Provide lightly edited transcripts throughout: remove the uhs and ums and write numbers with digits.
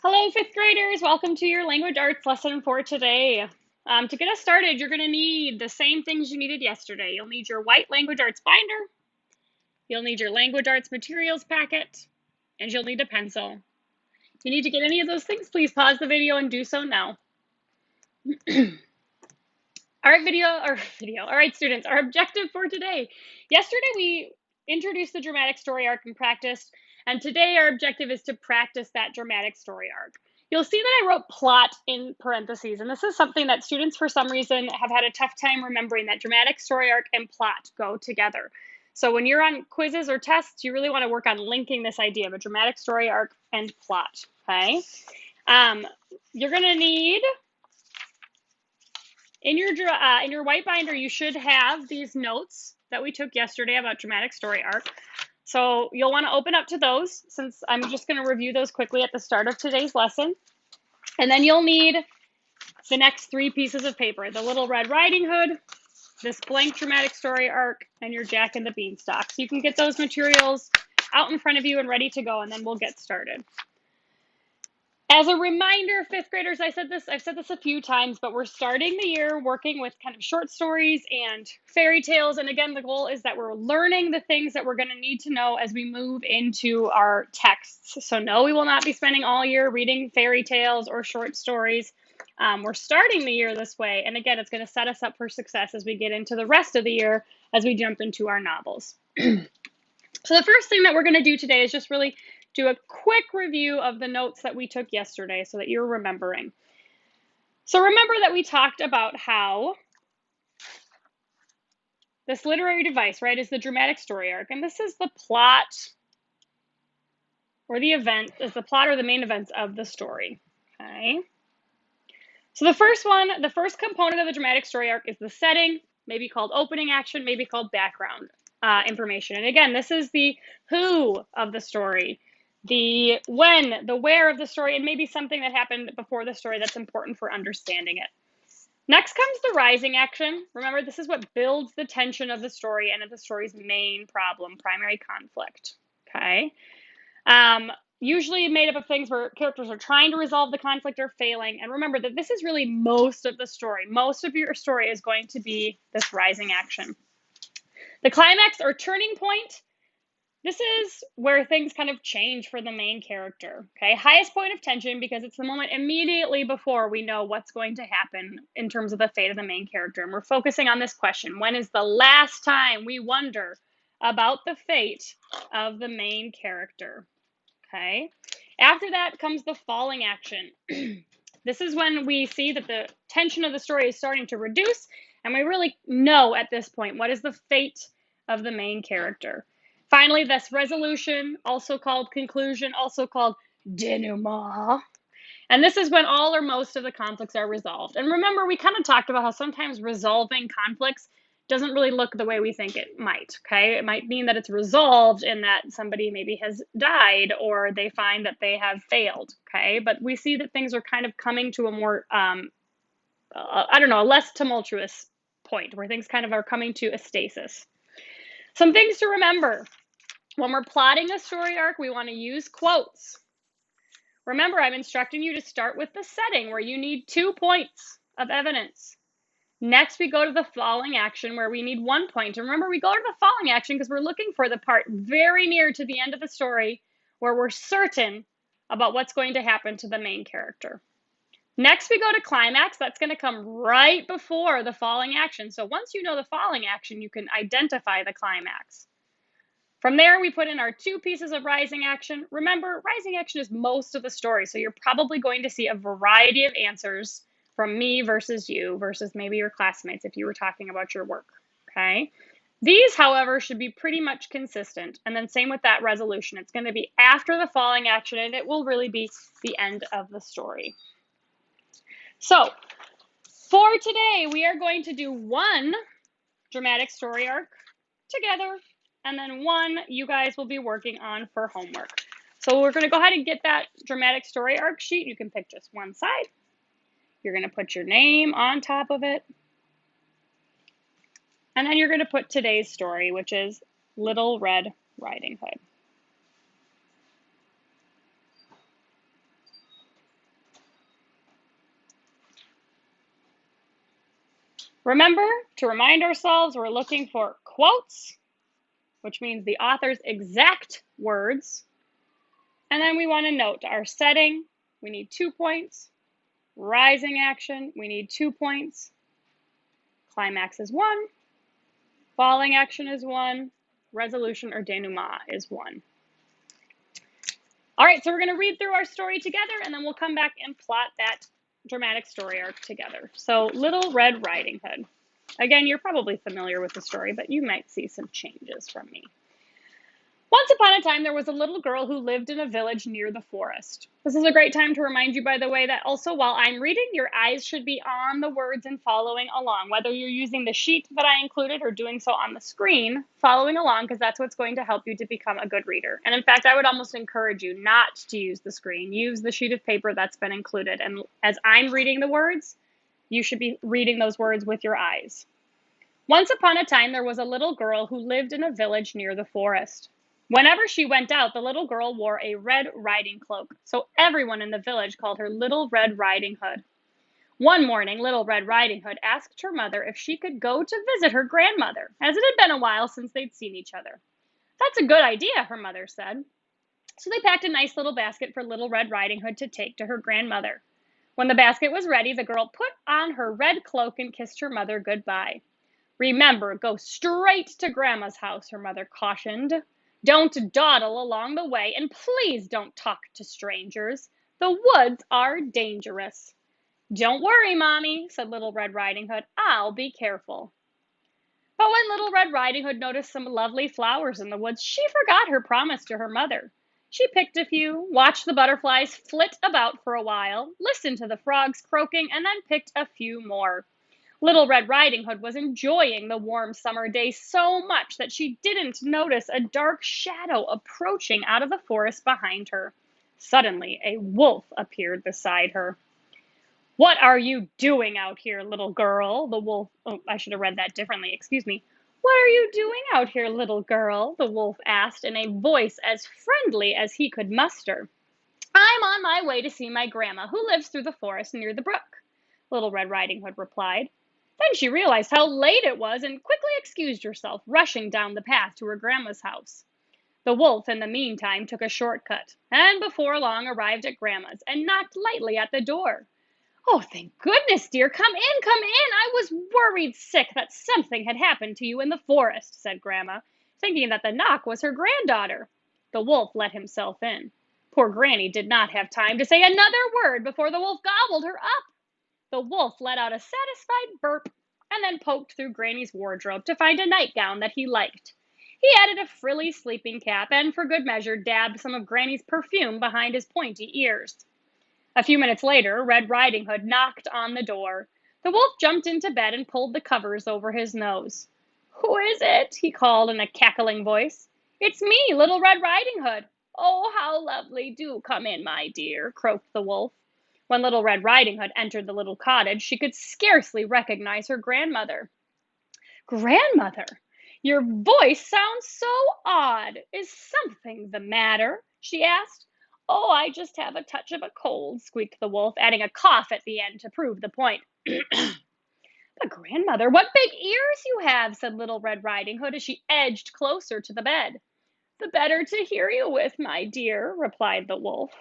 Hello, fifth graders. Welcome to your language arts lesson for today. To get us started, you're going to need the same things you needed yesterday. You'll need your white language arts binder, you'll need your language arts materials packet, and you'll need a pencil. If you need to get any of those things, please pause the video and do so now. All right, students, our objective for today. Yesterday we introduced the dramatic story arc and practiced, and today our objective is to practice that dramatic story arc. You'll see that I wrote plot in parentheses, and this is something that students for some reason have had a tough time remembering, that dramatic story arc and plot go together. So when you're on quizzes or tests, you really want to work on linking this idea of a dramatic story arc and plot, okay? You're going to need in your white binder, you should have these notes that we took yesterday about dramatic story arc. So you'll want to open up to those, since I'm just going to review those quickly at the start of today's lesson. And then you'll need the next three pieces of paper: the Little Red Riding Hood, this blank dramatic story arc, and your Jack and the Beanstalk. So you can get those materials out in front of you and ready to go, and then we'll get started. As a reminder, fifth graders, I've said this a few times, but we're starting the year working with kind of short stories and fairy tales. And again, the goal is that we're learning the things that we're going to need to know as we move into our texts. So no, we will not be spending all year reading fairy tales or short stories. We're starting the year this way. And again, it's going to set us up for success as we get into the rest of the year, as we jump into our novels. So the first thing that we're going to do today is just really do a quick review of the notes that we took yesterday so that you're remembering. So remember that we talked about how this literary device, right, is the dramatic story arc, and this is the plot or the event, is the plot or the main events of the story, okay? So the first component of the dramatic story arc is the setting, maybe called opening action, maybe called background information. And again, this is the who of the story, the when, the where of the story, and maybe something that happened before the story that's important for understanding it. Next comes the rising action. Remember, this is what builds the tension of the story and of the story's main problem, primary conflict, okay? Usually made up of things where characters are trying to resolve the conflict or failing. And remember that this is really most of the story. Most of your story is going to be this rising action. The climax or turning point, this is where things kind of change for the main character, okay? Highest point of tension because it's the moment immediately before we know what's going to happen in terms of the fate of the main character. And we're focusing on this question: when is the last time we wonder about the fate of the main character? Okay. After that comes the falling action. This is when we see that the tension of the story is starting to reduce, and we really know at this point what is the fate of the main character. Finally, this resolution, also called conclusion, also called denouement. And this is when all or most of the conflicts are resolved. And remember, we kind of talked about how sometimes resolving conflicts doesn't really look the way we think it might, okay? It might mean that it's resolved in that somebody maybe has died or they find that they have failed, okay? But we see that things are kind of coming to a more, a less tumultuous point where things kind of are coming to a stasis. Some things to remember. When we're plotting a story arc, we want to use quotes. Remember, I'm instructing you to start with the setting where you need 2 points of evidence. Next, we go to the falling action where we need 1 point. And remember, we go to the falling action because we're looking for the part very near to the end of the story where we're certain about what's going to happen to the main character. Next, we go to climax. That's going to come right before the falling action. So once you know the falling action, you can identify the climax. From there, we put in our 2 pieces of rising action. Remember, rising action is most of the story, so you're probably going to see a variety of answers from me versus you versus maybe your classmates if you were talking about your work, okay? These, however, should be pretty much consistent. And then same with that resolution. It's going to be after the falling action, and it will really be the end of the story. So, for today, we are going to do 1 dramatic story arc together, and then 1 you guys will be working on for homework. So we're going to go ahead and get that dramatic story arc sheet. You can pick just one side. You're going to put your name on top of it. And then you're going to put today's story, which is Little Red Riding Hood. Remember to remind ourselves we're looking for quotes, which means the author's exact words. And then we want to note our setting, we need 2 points. Rising action, we need 2 points. Climax is 1. Falling action is 1. Resolution or denouement is 1. All right, so we're going to read through our story together, and then we'll come back and plot that dramatic story arc together. So, Little Red Riding Hood. Again, you're probably familiar with the story, but you might see some changes from me. Once upon a time, there was a little girl who lived in a village near the forest. This is a great time to remind you, by the way, that also while I'm reading, your eyes should be on the words and following along, whether you're using the sheet that I included or doing so on the screen, following along, because that's what's going to help you to become a good reader. And in fact, I would almost encourage you not to use the screen. Use the sheet of paper that's been included. And as I'm reading the words, you should be reading those words with your eyes. Once upon a time, there was a little girl who lived in a village near the forest. Whenever she went out, the little girl wore a red riding cloak, so everyone in the village called her Little Red Riding Hood. One morning, Little Red Riding Hood asked her mother if she could go to visit her grandmother, as it had been a while since they'd seen each other. That's a good idea, her mother said. So they packed a nice little basket for Little Red Riding Hood to take to her grandmother. When the basket was ready, the girl put on her red cloak and kissed her mother goodbye. Remember, go straight to Grandma's house, her mother cautioned. Don't dawdle along the way, and please don't talk to strangers. The woods are dangerous. Don't worry, Mommy, said Little Red Riding Hood. I'll be careful. But when Little Red Riding Hood noticed some lovely flowers in the woods, she forgot her promise to her mother. She picked a few, watched the butterflies flit about for a while, listened to the frogs croaking, and then picked a few more. Little Red Riding Hood was enjoying the warm summer day so much that she didn't notice a dark shadow approaching out of the forest behind her. Suddenly, a wolf appeared beside her. What are you doing out here, little girl? The wolf, oh, I should have read that differently, excuse me. What are you doing out here, little girl? The wolf asked in a voice as friendly as he could muster. I'm on my way to see my grandma, who lives through the forest near the brook, Little Red Riding Hood replied. Then she realized how late it was and quickly excused herself, rushing down the path to her grandma's house. The wolf, in the meantime, took a shortcut, and before long arrived at Grandma's and knocked lightly at the door. Oh, thank goodness, dear. Come in, come in. I was worried sick that something had happened to you in the forest, said Grandma, thinking that the knock was her granddaughter. The wolf let himself in. Poor Granny did not have time to say another word before the wolf gobbled her up. The wolf let out a satisfied burp and then poked through Granny's wardrobe to find a nightgown that he liked. He added a frilly sleeping cap and, for good measure, dabbed some of Granny's perfume behind his pointy ears. A few minutes later, Red Riding Hood knocked on the door. The wolf jumped into bed and pulled the covers over his nose. Who is it? He called in a cackling voice. It's me, Little Red Riding Hood. Oh, how lovely. Do come in, my dear, croaked the wolf. When Little Red Riding Hood entered the little cottage, she could scarcely recognize her grandmother. Grandmother, your voice sounds so odd. Is something the matter? She asked. Oh, I just have a touch of a cold, squeaked the wolf, adding a cough at the end to prove the point. But grandmother, what big ears you have, said Little Red Riding Hood as she edged closer to the bed. The better to hear you with, my dear, replied the wolf.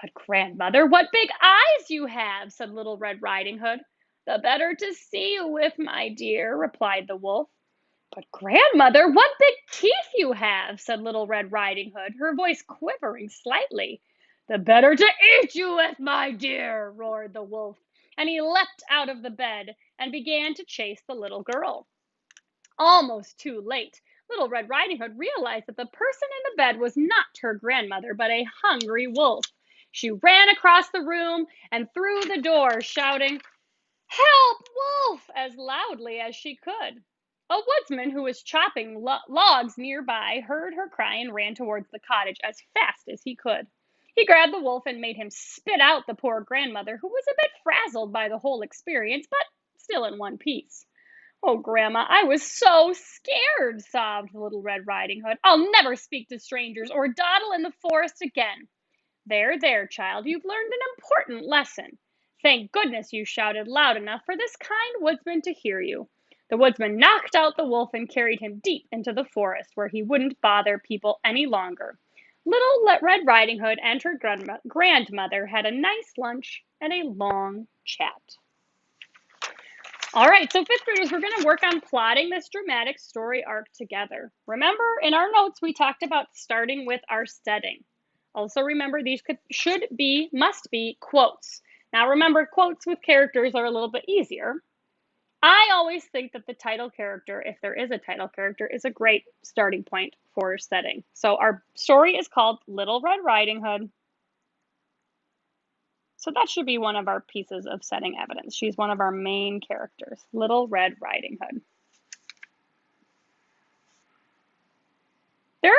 But grandmother, what big eyes you have, said Little Red Riding Hood. The better to see you with, my dear, replied the wolf. But grandmother, what big teeth you have, said Little Red Riding Hood, her voice quivering slightly. The better to eat you with, my dear, roared the wolf, and he leapt out of the bed and began to chase the little girl. Almost too late, Little Red Riding Hood realized that the person in the bed was not her grandmother, but a hungry wolf. She ran across the room and through the door, shouting, Help, wolf, as loudly as she could. A woodsman who was chopping logs nearby heard her cry and ran towards the cottage as fast as he could. He grabbed the wolf and made him spit out the poor grandmother, who was a bit frazzled by the whole experience, but still in one piece. Oh, Grandma, I was so scared, sobbed Little Red Riding Hood. I'll never speak to strangers or dawdle in the forest again. There, there, child, you've learned an important lesson. Thank goodness you shouted loud enough for this kind woodsman to hear you. The woodsman knocked out the wolf and carried him deep into the forest, where he wouldn't bother people any longer. Little Red Riding Hood and her grandmother had a nice lunch and a long chat. All right, so fifth graders, we're going to work on plotting this dramatic story arc together. Remember, in our notes, we talked about starting with our setting. Also remember, these must be quotes. Now remember, quotes with characters are a little bit easier. I always think that the title character, if there is a title character, is a great starting point for setting. So our story is called Little Red Riding Hood. So that should be one of our pieces of setting evidence. She's one of our main characters, Little Red Riding Hood. There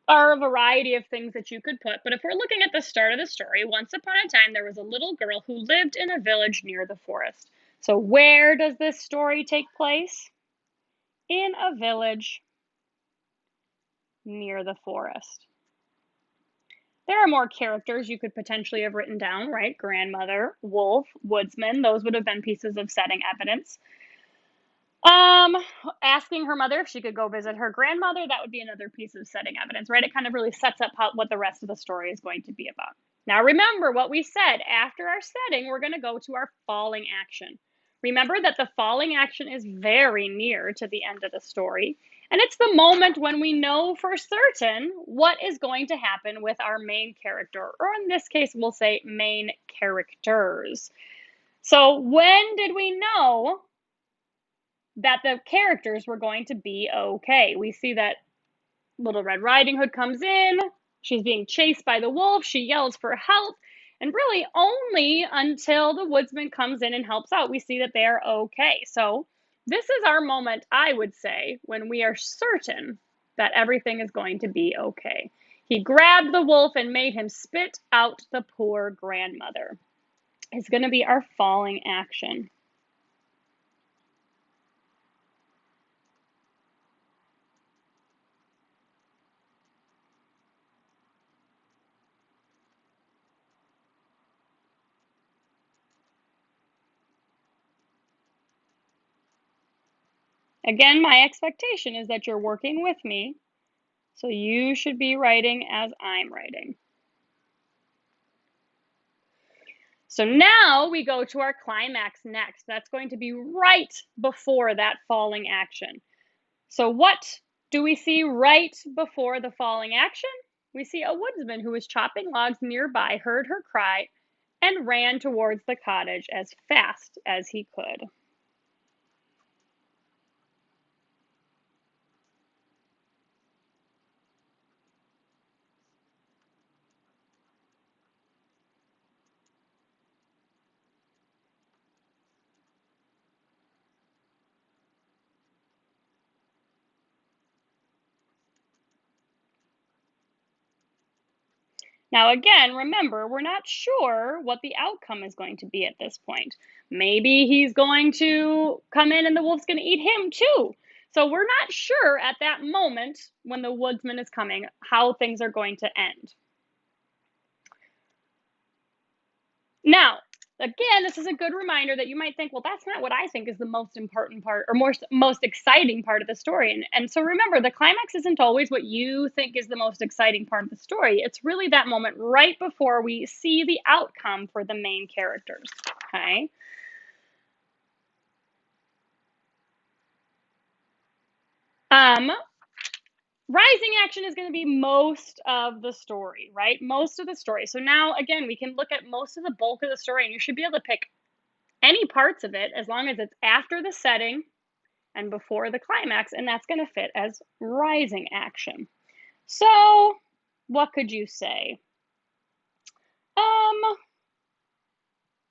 are a variety of things that you could put, but if we're looking at the start of the story, once upon a time there was a little girl who lived in a village near the forest. So where does this story take place? In a village near the forest. There are more characters you could potentially have written down, right? Grandmother, wolf, woodsman, those would have been pieces of setting evidence. Asking her mother if she could go visit her grandmother, that would be another piece of setting evidence, right? It kind of really sets up what the rest of the story is going to be about. Now remember what we said, after our setting, we're going to go to our falling action. Remember that the falling action is very near to the end of the story, and it's the moment when we know for certain what is going to happen with our main character, or in this case, we'll say main characters. So when did we know that the characters were going to be okay? We see that Little Red Riding Hood comes in, she's being chased by the wolf, she yells for help, and really only until the woodsman comes in and helps out, we see that they're okay. So this is our moment, I would say, when we are certain that everything is going to be okay. He grabbed the wolf and made him spit out the poor grandmother. It's going to be our falling action. Again, my expectation is that you're working with me, so you should be writing as I'm writing. So now we go to our climax next. That's going to be right before that falling action. So what do we see right before the falling action? We see a woodsman who was chopping logs nearby, heard her cry, and ran towards the cottage as fast as he could. Now, again, remember, we're not sure what the outcome is going to be at this point. Maybe he's going to come in and the wolf's going to eat him too. So we're not sure at that moment when the woodsman is coming how things are going to end. Now, again, this is a good reminder that you might think, well, that's not what I think is the most important part or most exciting part of the story. And so remember, the climax isn't always what you think is the most exciting part of the story. It's really that moment right before we see the outcome for the main characters, okay? Rising action is going to be most of the story, right? Most of the story. So now, again, we can look at most of the bulk of the story, and you should be able to pick any parts of it as long as it's after the setting and before the climax, and that's going to fit as rising action. So what could you say?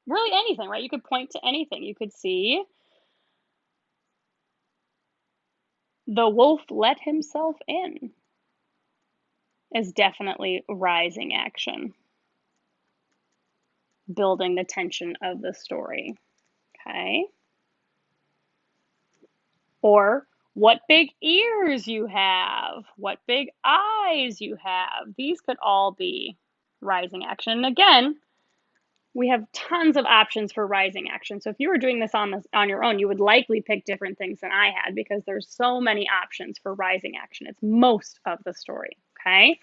Really anything, right? You could point to anything. You could see the wolf let himself in is definitely rising action, building the tension of the story, okay? Or what big ears you have, what big eyes you have. These could all be rising action. And again, we have tons of options for rising action. So if you were doing this on your own, you would likely pick different things than I had because there's so many options for rising action. It's most of the story, okay?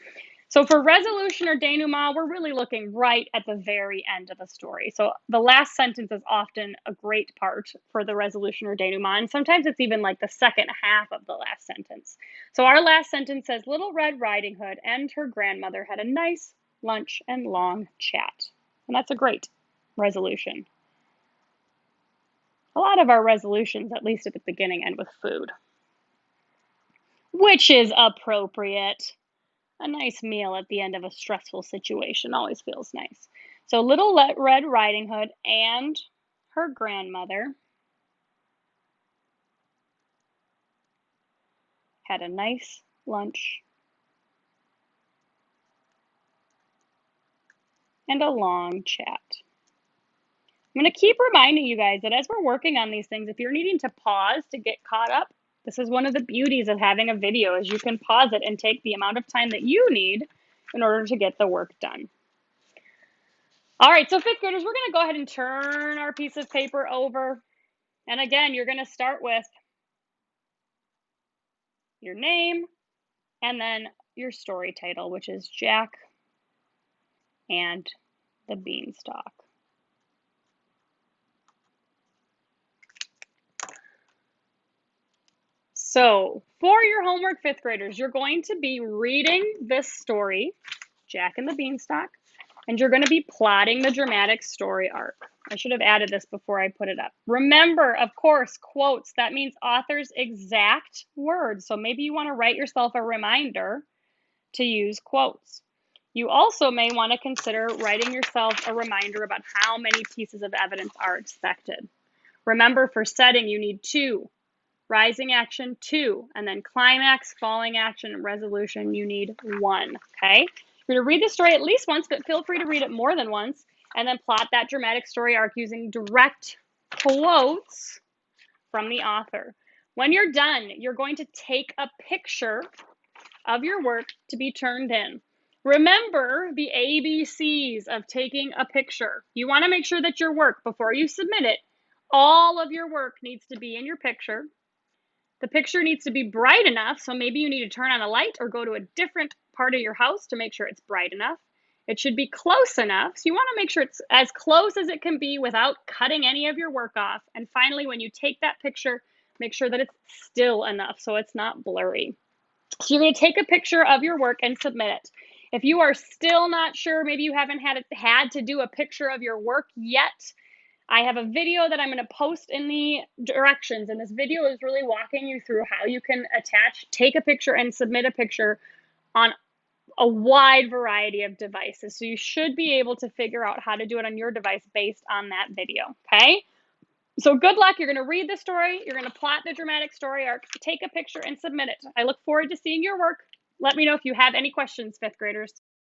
So for resolution or denouement, we're really looking right at the very end of the story. So the last sentence is often a great part for the resolution or denouement. And sometimes it's even like the second half of the last sentence. So our last sentence says, Little Red Riding Hood and her grandmother had a nice lunch and long chat. And that's a great resolution. A lot of our resolutions, at least at the beginning, end with food, which is appropriate. A nice meal at the end of a stressful situation always feels nice. So Little Red Riding Hood and her grandmother had a nice lunch and a long chat. I'm going to keep reminding you guys that as we're working on these things, if you're needing to pause to get caught up, this is one of the beauties of having a video is you can pause it and take the amount of time that you need in order to get the work done. All right, so fifth graders, we're going to go ahead and turn our piece of paper over. And again, you're going to start with your name and then your story title, which is Jack and the Beanstalk. So for your homework, fifth graders, you're going to be reading this story, Jack and the Beanstalk, and you're going to be plotting the dramatic story arc. I should have added this before I put it up. Remember, of course, quotes, that means author's exact words. So maybe you want to write yourself a reminder to use quotes. You also may want to consider writing yourself a reminder about how many pieces of evidence are expected. Remember, for setting, you need 2. Rising action, 2. And then climax, falling action, and resolution, you need 1. Okay? You're going to read the story at least once, but feel free to read it more than once. And then plot that dramatic story arc using direct quotes from the author. When you're done, you're going to take a picture of your work to be turned in. Remember the ABCs of taking a picture. You want to make sure that your work, before you submit it, all of your work needs to be in your picture. The picture needs to be bright enough, so maybe you need to turn on a light or go to a different part of your house to make sure it's bright enough. It should be close enough, so you want to make sure it's as close as it can be without cutting any of your work off. And finally, when you take that picture, make sure that it's still enough so it's not blurry. So you're going to take a picture of your work and submit it. If you are still not sure, maybe you haven't had to do a picture of your work yet, I have a video that I'm going to post in the directions, and this video is really walking you through how you can take a picture and submit a picture on a wide variety of devices. So you should be able to figure out how to do it on your device based on that video, okay? So good luck. You're going to read the story. You're going to plot the dramatic story arc, take a picture, and submit it. I look forward to seeing your work. Let me know if you have any questions, fifth graders.